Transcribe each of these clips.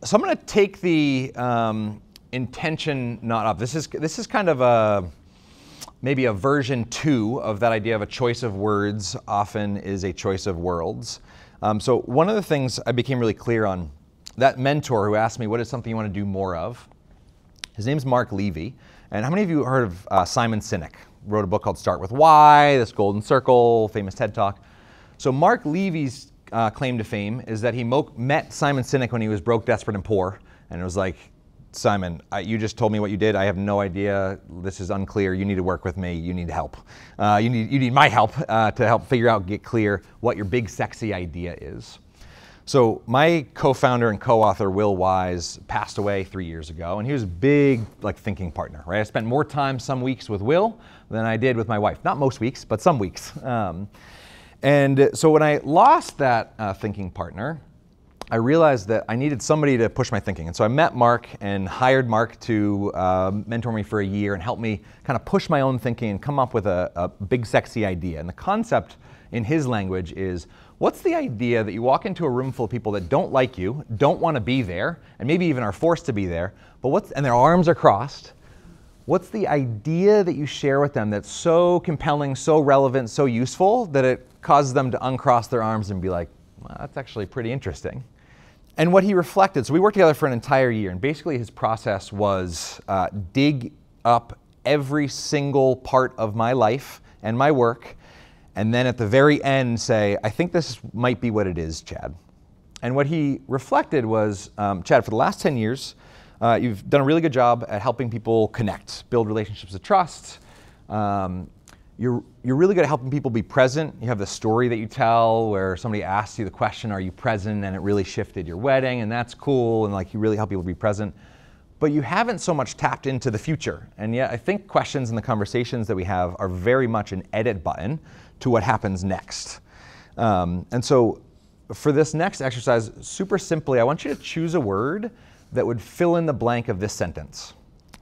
So I'm going to take the intention not up. This is kind of maybe a version 2 of that idea of a choice of words often is a choice of worlds. So one of the things I became really clear on, that mentor who asked me, what is something you want to do more of? His name's Mark Levy. And how many of you heard of Simon Sinek? Wrote a book called Start With Why, this golden circle, famous TED Talk. So Mark Levy's claim to fame is that he met Simon Sinek when he was broke, desperate, and poor. And it was like, Simon, you just told me what you did. I have no idea. This is unclear. You need to work with me. You need help. You need my help to help figure out, get clear what your big, sexy idea is. So my co-founder and co-author, Will Wise, passed away 3 years ago, and he was a big thinking partner, right? I spent more time some weeks with Will than I did with my wife. Not most weeks, but some weeks. And so when I lost that thinking partner, I realized that I needed somebody to push my thinking. And so I met Mark and hired Mark to mentor me for a year and help me kind of push my own thinking and come up with a big, sexy idea. And the concept in his language is, what's the idea that you walk into a room full of people that don't like you, don't want to be there, and maybe even are forced to be there, and their arms are crossed? What's the idea that you share with them that's so compelling, so relevant, so useful that it causes them to uncross their arms and be like, well, that's actually pretty interesting? And what he reflected, so we worked together for an entire year, and basically his process was dig up every single part of my life and my work, and then at the very end say, I think this might be what it is, Chad. And what he reflected was, Chad, for the last 10 years, you've done a really good job at helping people connect, build relationships of trust. You're really good at helping people be present. You have the story that you tell where somebody asks you the question, are you present? And it really shifted your wedding, and that's cool, and you really help people be present. But you haven't so much tapped into the future. And yet I think questions and the conversations that we have are very much an edit button to what happens next. And so for this next exercise, super simply, I want you to choose a word that would fill in the blank of this sentence.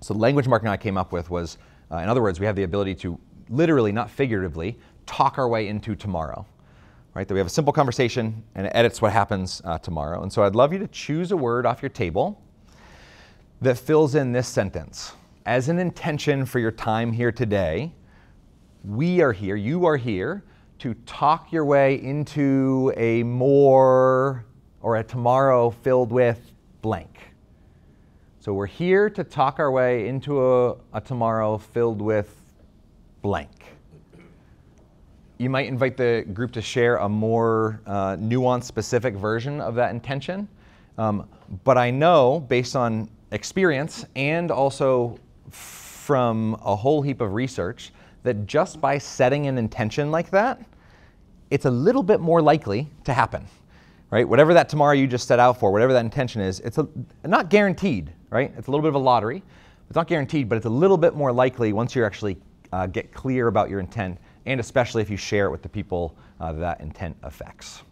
So the language Mark and I came up with was, in other words, we have the ability to literally, not figuratively, talk our way into tomorrow, right? That we have a simple conversation and it edits what happens tomorrow. And so I'd love you to choose a word off your table that fills in this sentence. As an intention for your time here today, we are here, you are here, to talk your way into a tomorrow filled with blank. So we're here to talk our way into a tomorrow filled with blank. You might invite the group to share a more nuanced, specific version of that intention. But I know, based on experience and also from a whole heap of research, that just by setting an intention like that, it's a little bit more likely to happen, right? Whatever that tomorrow you just set out for, whatever that intention is, it's not guaranteed, right? It's a little bit of a lottery. It's not guaranteed, but it's a little bit more likely once you actually get clear about your intent, and especially if you share it with the people that intent affects.